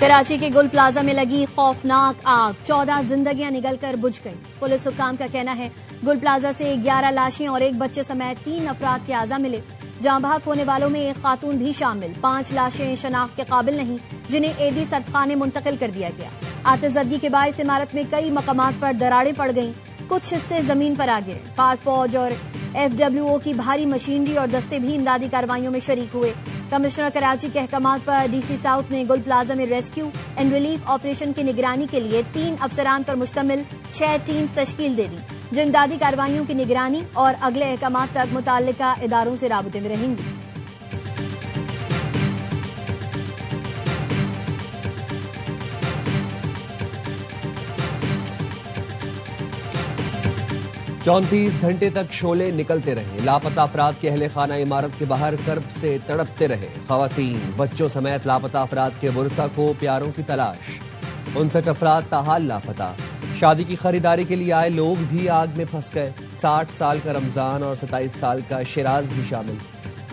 कराची के गुल प्लाजा में लगी खौफनाक आग, 14 जिंदगियां निकलकर बुझ गई। पुलिस हुक्काम का कहना है गुल प्लाजा से 11 लाशें और एक बच्चे समेत 3 अफराद के आजा मिले। जाँ बहक होने वालों में एक खातून भी शामिल। 5 लाशें शनाख्त के काबिल नहीं, जिन्हें एदी सर्दखाने मुंतकिल कर दिया गया। आतिशज़दगी के बायस इमारत में कई मकामात पर दरारें पड़ गईं, कुछ हिस्से जमीन पर आ गिरे। पाक फौज और FWO की भारी मशीनरी और दस्ते भी इमदादी कार्रवाइयों में शरीक हुए। कमिश्नर कराची के अहकामात पर DC साउथ ने गुल प्लाजा में रेस्क्यू एंड रिलीफ ऑपरेशन की निगरानी के लिए 3 अफसरान पर मुश्तमिल 6 टीम्स तश्कील दे दी, जो इमदादी कार्रवाइयों की निगरानी और अगले अहकामात तक मुताल्लिका इदारों से राबते में रहेंगी। चौंतीस घंटे तक शोले निकलते रहे। लापता अफराद के अहले खाना इमारत के बाहर कर्ब से तड़पते रहे। खवातीन, बच्चों समेत लापता अफराद के वर्सा को प्यारों की तलाश। 59 अफराद ताहाल लापता। शादी की खरीदारी के लिए आए लोग भी आग में फंस गए। 60 साल का रमजान और 27 साल का शिराज भी शामिल।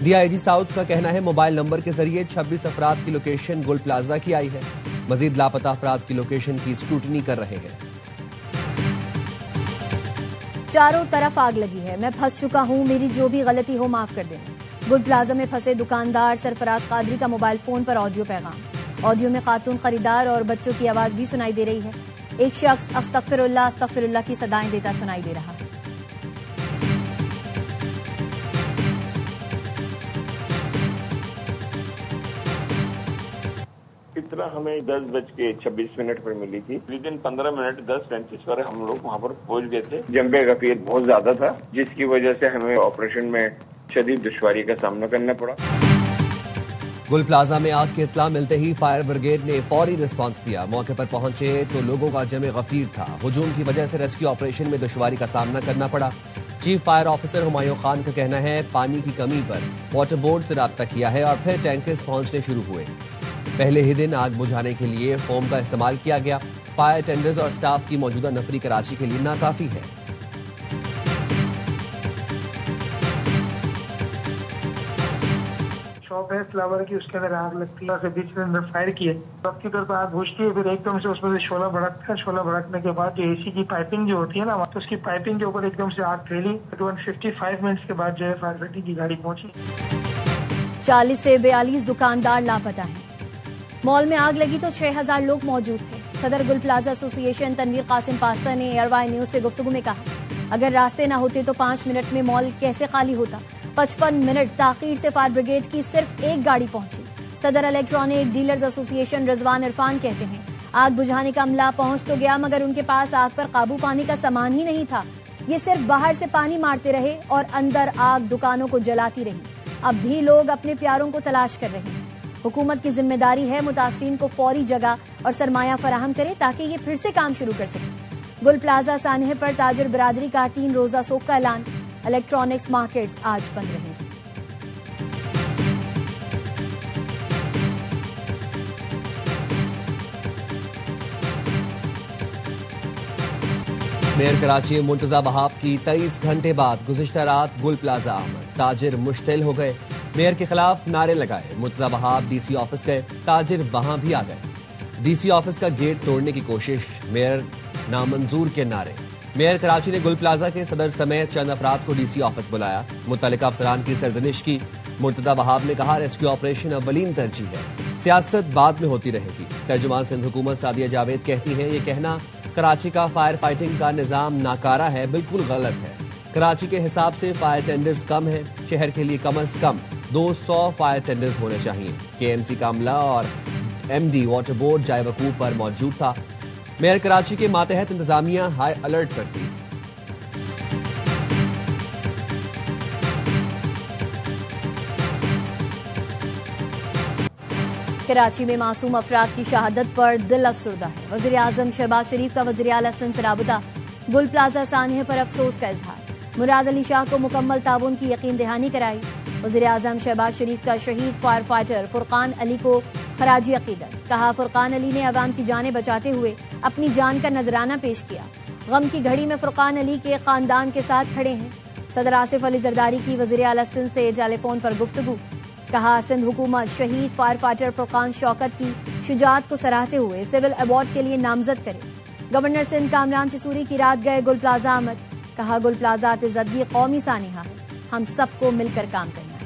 DIG साउथ का कहना है मोबाइल नंबर के जरिए 26 अफराद की लोकेशन गुल प्लाजा की आई है। मजीद लापता अफराद की लोकेशन की स्क्रूटनी कर रहे हैं। चारों तरफ आग लगी है, मैं फंस चुका हूं, मेरी जो भी गलती हो माफ कर देना। गुल प्लाजा में फंसे दुकानदार सरफराज कादरी का मोबाइल फोन पर ऑडियो पैगाम। ऑडियो में खातून खरीदार और बच्चों की आवाज भी सुनाई दे रही है। एक शख्स अस्तगफिरुल्लाह अस्तगफिरुल्लाह की सदाएं देता सुनाई दे रहा है। इतना हमें 10:26 पर मिली थी। विदिन 15 मिनट 10:35 पर हम लोग वहाँ पर पहुँच गए थे। जंबे गफीर बहुत ज्यादा था, जिसकी वजह से हमें ऑपरेशन में शदीद दुश्वारी का सामना करना पड़ा। गुल प्लाजा में आग की इत्तला मिलते ही फायर ब्रिगेड ने फौरी रिस्पांस दिया। मौके पर पहुंचे तो लोगों का जमे गफीर था। हुजूम की वजह से रेस्क्यू ऑपरेशन में दुश्वारी का सामना करना पड़ा। Chief fire officer Humayun Khan का कहना है पानी की कमी पर वाटर बोर्ड से राब्ता किया है और फिर टैंकर्स पहुंचने शुरू हुए। पहले ही दिन आग बुझाने के लिए फोम का इस्तेमाल किया गया। फायर टेंडर्स और स्टाफ की मौजूदा नफरी कराची के लिए नाकाफी है। शॉप है फ्लावर की, उसके अंदर आग लगती है। बीच में अंदर फायर किए, सबकी तरफ आग घुसती है, फिर एकदम से उसमें से शोला भड़कता है। शोला भड़कने के बाद जो AC की पाइपिंग जो होती है ना, तो उसकी पाइपिंग के ऊपर एकदम से आग फैली। 55 मिनट्स के बाद जो है फायर ब्रिगेड की गाड़ी पहुंची। 40 से 42 दुकानदार लापता हैं। मॉल में आग लगी तो 6000 लोग मौजूद थे। सदर गुल प्लाजा एसोसिएशन तनवीर कासिम पास्ता ने एयरवाई न्यूज से गुफ्तगू में कहा, अगर रास्ते न होते तो 5 मिनट में मॉल कैसे खाली होता। 55 मिनट ताखीर से फायर ब्रिगेड की सिर्फ एक गाड़ी पहुंची। सदर electronic dealers association Rizwan Irfan कहते हैं, आग बुझाने का अमला पहुंच तो गया, मगर उनके पास आग पर काबू पाने का सामान ही नहीं था। ये सिर्फ बाहर से पानी मारते रहे और अंदर आग दुकानों को जलाती रही। अब भी लोग अपने प्यारों को तलाश कर रहे हैं। हुकूमत की जिम्मेदारी है मुतासरीन को फौरी जगह और सरमाया फराहम करे ताकि ये फिर से काम शुरू कर सके। गुल प्लाजा सानहे पर ताजर बरादरी का 3 रोजा सोक का ऐलान। इलेक्ट्रॉनिक्स मार्केट्स आज बंद रहेंगी। मेयर कराची मुंतजा बहाब की 23 घंटे बाद गुज़िश्ता रात गुल प्लाजा आमद। ताजिर मुश्तिल हो गए, मेयर के खिलाफ नारे लगाए। मुंतजा बहाब DC ऑफिस गए, ताजिर वहां भी आ गए। DC ऑफिस का गेट तोड़ने की कोशिश, मेयर नामंजूर के नारे। मेयर कराची ने गुल प्लाजा के सदर समेत चंद अफराद को DC ऑफिस बुलाया, मुतल्लिका अफसरान की सरजनिश की। मुंतजा बहाब ने कहा रेस्क्यू ऑपरेशन अव्वलीन तरजीह है, सियासत बाद में होती रहेगी। तर्जुमान सिंध हुकूमत सादिया जावेद कहती हैं, ये कहना कराची का फायर फाइटिंग का निजाम नाकारा है, बिल्कुल गलत है। कराची के हिसाब से फायर टेंडर्स कम है। शहर के लिए कम अज कम 200 फायर टेंडर्स होने चाहिए। KMC का अमला और MD वाटर बोर्ड जाए वकूफ पर मौजूद था। मेयर कराची के मातहत इंतजामिया हाई अलर्ट पर थी। कराची में मासूम अफराद की शहादत पर दिल अफसुर्दा है। वज़ीर आज़म शहबाज शरीफ का वज़ीर आला सिंध से राबता। गुल प्लाजा सानहे पर अफसोस का इजहार। मुराद अली शाह को मुकम्मल ताउन की यकीन दहानी कराई। वज़ीर आज़म शहबाज शरीफ का शहीद फायर फाइटर फुरकान अली को खराजी अकीदत। कहा, फुरकान अली ने अवाम की जानें बचाते हुए अपनी जान का नजराना पेश किया। गम की घड़ी में फुरकान अली के खानदान के साथ खड़े हैं। सदर आसिफ अली जरदारी की वज़ीर आला सिंध से टेलीफोन पर गुफ्तगू। कहा, सिंध हुकूमत शहीद फायर फाइटर फुरकान शौकत की शुजाअत को सराहते हुए सिविल अवार्ड के लिए नामजद करे। गवर्नर सिंध कामरान तिसूरी की रात गए गुल प्लाजा आमद। कहा, गुल प्लाजा अतिजदगी कौमी सानिहा है, हम सबको मिलकर काम करना है।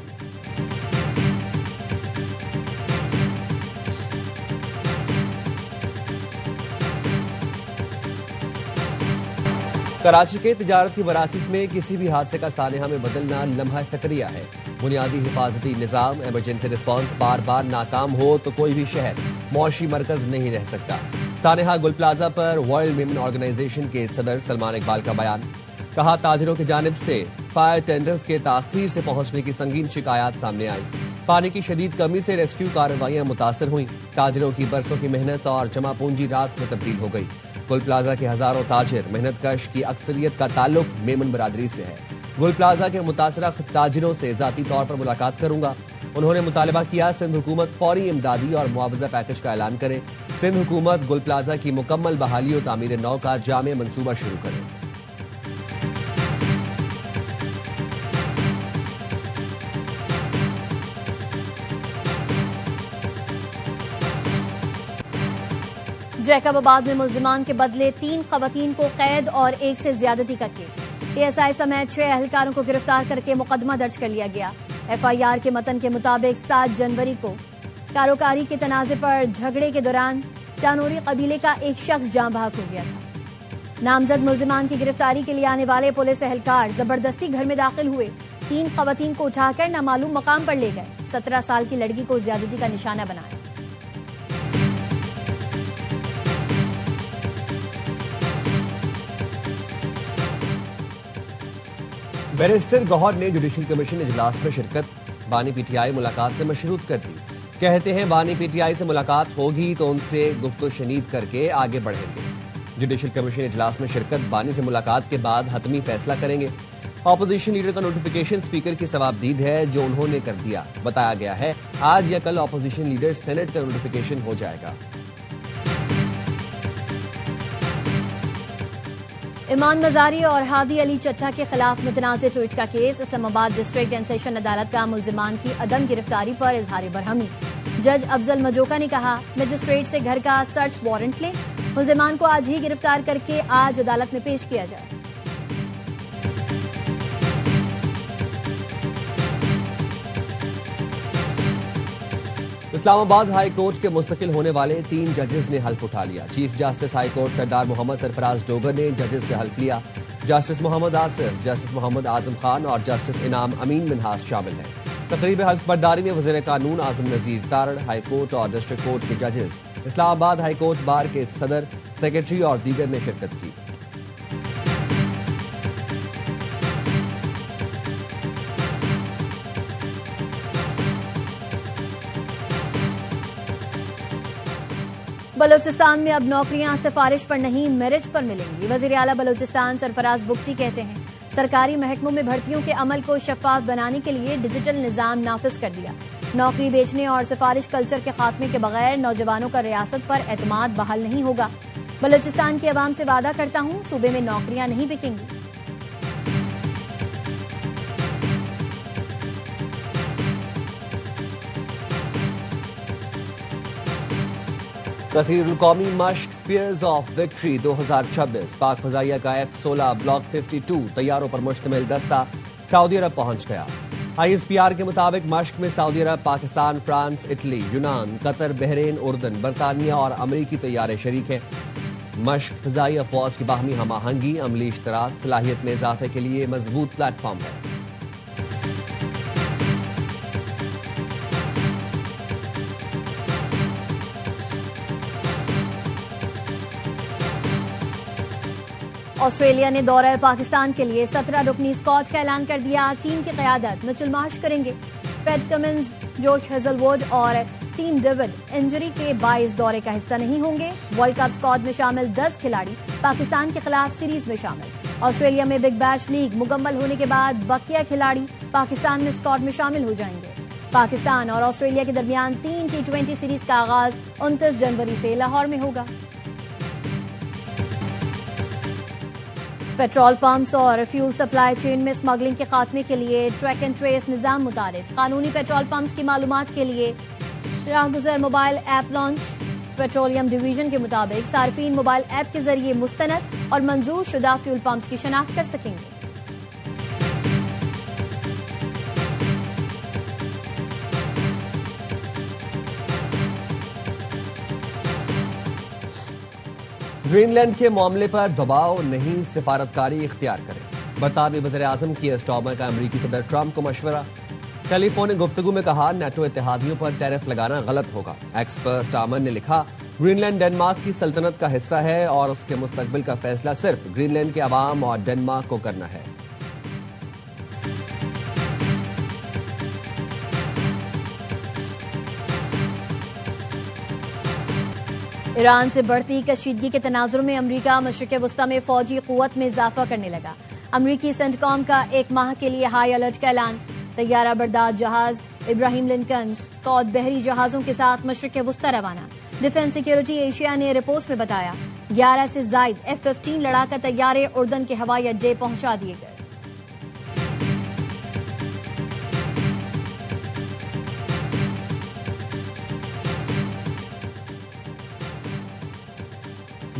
कराची के तिजारती मराकज़ में किसी भी हादसे का सानिहा में बदलना लम्हा खतरिया है। बुनियादी हिफाजती निज़ाम, इमरजेंसी रिस्पॉन्स बार बार नाकाम हो तो कोई भी शहर मौशी मरकज नहीं रह सकता। सानिहा गुल प्लाजा पर वर्ल्ड विमेन ऑर्गेनाइजेशन के सदर सलमान इकबाल का बयान। कहा, ताजिरों की जानिब से फायर टेंडर्स के ताखीर से पहुंचने की संगीन शिकायत सामने आई। पानी की शदीद कमी से रेस्क्यू कार्रवाइयां मुतासर हुई। ताजिरों की बरसों की मेहनत और जमा पूंजी रात में तब्दील हो गई। गुल प्लाजा के हजारों ताजिर मेहनत कश की अक्सरियत का ताल्लुक मेमन बरादरी से है। गुल प्लाजा के मुतासरा ताजिरों से जाती तौर पर मुलाकात करूंगा। उन्होंने मुतालबा किया, सिंध हुकूमत फौरी इमदादी और मुआवजा पैकेज का ऐलान करे। सिंध हुकूमत गुल प्लाजा की मुकम्मल बहाली और तामीर नौ का जामे मंसूबा शुरू करे। जैकबाबाद में मुल्जिमान के बदले 3 खवातीन को कैद और 1 से ज्यादती का केस। एएसआई समेत 6 अहलकारों को गिरफ्तार करके मुकदमा दर्ज कर लिया गया। एफआईआर के मतन के मुताबिक 7 जनवरी को कारोकारी के तनाजे पर झगड़े के दौरान टानोरी कबीले का एक शख्स जाँ बहक हो गया था। नामजद मुल्जिमान की गिरफ्तारी के लिए आने वाले पुलिस एहलकार जबरदस्ती घर में दाखिल हुए। 3 खवातीन को उठाकर नामालूम मकाम पर ले गए। 17 साल की लड़की को ज्यादती का निशाना बनाया। बैरिस्टर गौहर ने जुडिशल कमीशन इजलास में शिरकत। बानी पीटीआई मुलाकात से मशरूत कर दी। कहते हैं, बानी पीटीआई से मुलाकात होगी तो उनसे गुफ्तगू शनीद करके आगे बढ़ेंगे। जुडिशल कमीशन इजलास में शिरकत, बानी से मुलाकात के बाद हतमी फैसला करेंगे। ऑपोजिशन लीडर का नोटिफिकेशन स्पीकर की सवाबदीद है जो उन्होंने कर दिया। बताया गया है आज या कल ऑपोजिशन लीडर सेनेट का नोटिफिकेशन हो जाएगा। इमान मजारी और हादी अली चट्टा के खिलाफ मुतनाज़ ट्वीट का case. Islamabad district and session अदालत का मुल्जिमान की अदम गिरफ्तारी पर इजहार बरहमी। जज अफजल मजोका ने कहा, मजिस्ट्रेट से घर का सर्च वारंट लें। मुल्जिमान को आज ही गिरफ्तार करके आज अदालत में पेश किया जाए। इस्लामाबाद हाई कोर्ट के मुस्तकिल होने वाले 3 जजेस ने हल्फ उठा लिया। चीफ जस्टिस हाई कोर्ट सरदार मोहम्मद सरफराज डोगर ने जजेस से हल्फ लिया। जस्टिस मोहम्मद आसिफ, जस्टिस मोहम्मद आजम खान और जस्टिस इनाम अमीन मिनहास शामिल हैं। तकरीब हल्फ बर्दारी में वज़ीर कानून आजम नजीर तारड़, हाई कोर्ट और डिस्ट्रिक्ट कोर्ट के जजेस, इस्लामाबाद हाई कोर्ट बार के सदर, सेक्रेटरी और दीगर ने शिरकत की। बलूचिस्तान में अब नौकरियां सिफारिश पर नहीं मेरिट पर मिलेंगी। वजीर आला बलूचिस्तान सरफराज बुगटी कहते हैं, सरकारी महकमों में भर्तियों के अमल को शफाफ बनाने के लिए डिजिटल निजाम नाफिज कर दिया। नौकरी बेचने और सिफारिश कल्चर के खात्मे के बगैर नौजवानों का रियासत पर एतमाद बहाल नहीं होगा। बलूचिस्तान की आवाम से वादा करता हूं, सूबे में नौकरियां नहीं बिकेंगी। कसीरुल कौमी मश्क स्पीयर्स ऑफ विक्ट्री 2026 पाक फजाइया का F-16 ब्लॉक 52 तैयारों पर मुश्तमिल दस्ता सऊदी अरब पहुंच गया। ISPR के मुताबिक मश्क में सऊदी अरब, पाकिस्तान, फ्रांस, इटली, यूनान, कतर, बहरीन, उर्दन, बरतानिया और अमरीकी तैयारे शरीक हैं। मश्क फजाइया फौज की बाहमी हम आहंगी, अमली इश्तराक, सलाहियत में इजाफे के लिए मजबूत प्लेटफॉर्म है। ऑस्ट्रेलिया ने दौरा पाकिस्तान के लिए 17 रुकनी स्क्वाड का ऐलान कर दिया। टीम की क़यादत मिचेल मार्श करेंगे। पैट कमिंस, जोश हेजलवुड और टीम डेविड इंजरी के बाइस दौरे का हिस्सा नहीं होंगे। वर्ल्ड कप स्क्वाड में शामिल 10 खिलाड़ी पाकिस्तान के खिलाफ सीरीज में शामिल। ऑस्ट्रेलिया में बिग बैश लीग मुकम्मल होने के बाद बकिया खिलाड़ी पाकिस्तान में स्क्वाड में शामिल हो जाएंगे। पाकिस्तान और ऑस्ट्रेलिया के दरमियान 3 T20 सीरीज का आगाज 29 जनवरी से लाहौर में होगा। पेट्रोल पंप्स और फ्यूल सप्लाई चेन में स्मगलिंग के खात्मे के लिए ट्रैक एंड ट्रेस निजाम मुतारिफ। कानूनी पेट्रोल पंप्स की मालूमात के लिए Rahguzar mobile app launch. Petroleum division के मुताबिक सार्फिन मोबाइल ऐप के जरिए मुस्तनद और मंजूर शुदा फ्यूल पंप्स की शनाख्त कर सकेंगे। ग्रीनलैंड के मामले पर दबाव नहीं, सिफारतकारी इख्तियार करें। बरतानवी वज़ीर-ए-आज़म कीयर स्टार्मर का अमरीकी सदर ट्रंप को मशवरा। टेलीफोनिक गुफ्तगू में कहा, नेटो इत्तेहादियों पर टैरिफ लगाना गलत होगा। एक्सपर्ट स्टार्मर ने लिखा, ग्रीनलैंड डेनमार्क की सल्तनत का हिस्सा है और उसके मुस्तकबिल का फैसला सिर्फ ग्रीनलैंड के अवाम और डेनमार्क को करना है। ईरान से बढ़ती कशीदगी के तनाजुर में अमरीका मशरिक़ वस्ता में फौजी कुव्वत में इजाफा करने लगा। अमरीकी सेंटकॉम का 1 माह के लिए हाई अलर्ट का ऐलान। तैयारा बरदार जहाज इब्राहिम लिंकन स्कॉट बहरी जहाजों के साथ मशरिक़ वस्ता रवाना। डिफेंस सिक्योरिटी एशिया ने रिपोर्ट में बताया 11 से जायद F-15 लड़ाका तैयारे उर्दन के हवाई अड्डे पहुंचा दिए गए।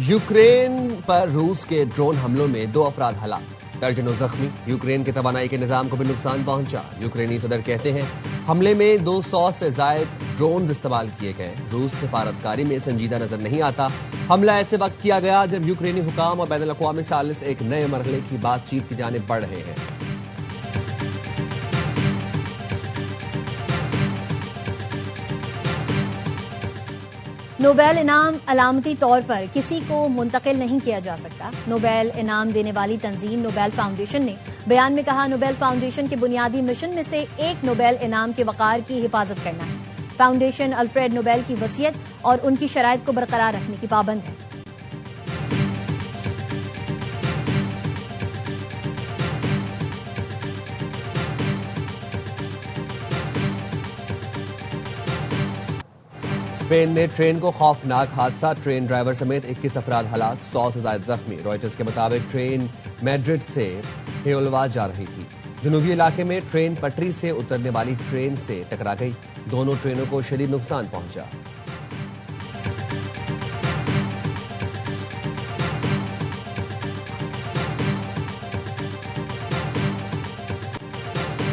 यूक्रेन पर रूस के ड्रोन हमलों में 2 अफराद हलाक, दर्जनों जख्मी। यूक्रेन के तवानाई के निजाम को भी नुकसान पहुंचा। यूक्रेनी सदर कहते हैं हमले में 200 से जायद ड्रोन इस्तेमाल किए गए। रूस सिफारतकारी में संजीदा नजर नहीं आता। हमला ऐसे वक्त किया गया जब यूक्रेनी हुकाम और बैनुल अक़वामी सालिस एक नए मरहले की बातचीत की जानिब बढ़ रहे हैं। नोबेल इनाम अलामती तौर पर किसी को मुंतकिल नहीं किया जा सकता। नोबेल इनाम देने वाली तंजीम नोबेल फाउंडेशन ने बयान में कहा, नोबेल फाउंडेशन के बुनियादी मिशन में से एक नोबेल इनाम के वक़ार की हिफाजत करना है। फाउंडेशन अल्फ्रेड नोबेल की वसीयत और उनकी शराइत को बरकरार रखने की पाबंद है। स्पेन में ट्रेन को खौफनाक हादसा, ट्रेन ड्राइवर समेत 21 अफराद हलाक, 100 से ज्यादा जख्मी। रॉयटर्स के मुताबिक ट्रेन मैड्रिड से हेओलवा जा रही थी। जनूबी इलाके में ट्रेन पटरी से उतरने वाली ट्रेन से टकरा गई। दोनों ट्रेनों को शदीद नुकसान पहुंचा।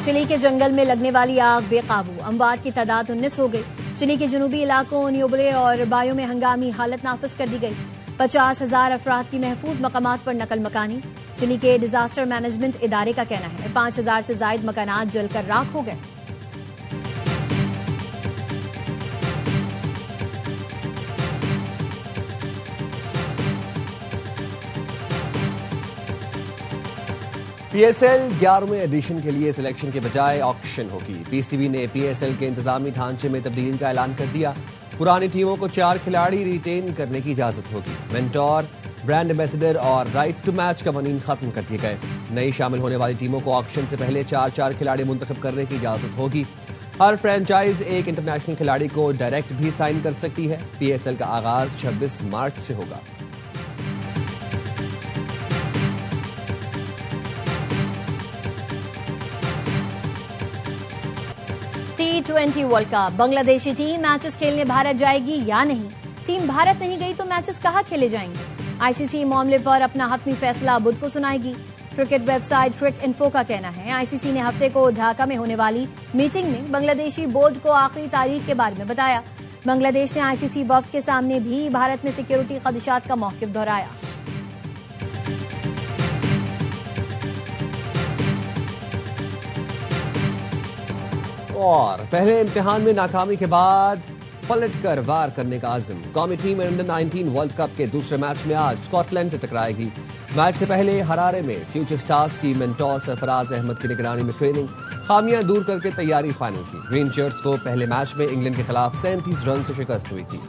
चिली के जंगल में लगने वाली आग बेकाबू, अमवात की तादाद 19 हो गई। चिली के जनूबी इलाकों न्यूबले और बायो में हंगामी हालत नाफिज कर दी गई। 50,000 अफराद की महफूज मकामात पर नकल मकानी। चिली के डिजास्टर मैनेजमेंट इदारे का कहना है 5,000 से जायद मकानात जलकर राख हो गए। PSL 11वें एडिशन के लिए सिलेक्शन के बजाय ऑक्शन होगी। PCB ने PSL के इंतजामी ढांचे में तब्दीली का ऐलान कर दिया। पुरानी टीमों को 4 खिलाड़ी रिटेन करने की इजाजत होगी। मेंटोर, ब्रांड एम्बेसडर और राइट टू मैच कवानीन खत्म कर दिए गए। नई शामिल होने वाली टीमों को ऑक्शन से पहले 4 खिलाड़ी मुंतखब करने की इजाजत होगी। हर फ्रेंचाइज एक इंटरनेशनल खिलाड़ी को डायरेक्ट भी साइन कर सकती है। PSL का आगाज 26 मार्च से होगा। T20 world cup, Bangladeshi team matches खेलने भारत जाएगी या नहीं? टीम भारत नहीं गई तो मैचेस कहां खेले जाएंगे? ICC मामले पर अपना हतमी फैसला बुध को सुनाएगी। क्रिकेट वेबसाइट क्रिक इन्फो का कहना है ICC ने हफ्ते को ढाका में होने वाली मीटिंग में बांग्लादेशी बोर्ड को आखिरी तारीख के बारे में बताया। बांग्लादेश ने ICC वफ्द के सामने भी भारत में सिक्योरिटी खदशात का मौकिफ दोहराया। और पहले इम्तिहान में नाकामी के बाद पलटकर वार करने का आज़म। कौमी टीम अंडर 19 वर्ल्ड कप के दूसरे मैच में आज स्कॉटलैंड से टकराएगी। मैच से पहले हरारे में फ्यूचर स्टार्स की मेंटोर सरफराज अहमद की निगरानी में ट्रेनिंग, खामियां दूर करके तैयारी फाइनल की। ग्रीन शर्ट्स को पहले मैच में इंग्लैंड के खिलाफ 37 रन से शिकस्त हुई थी।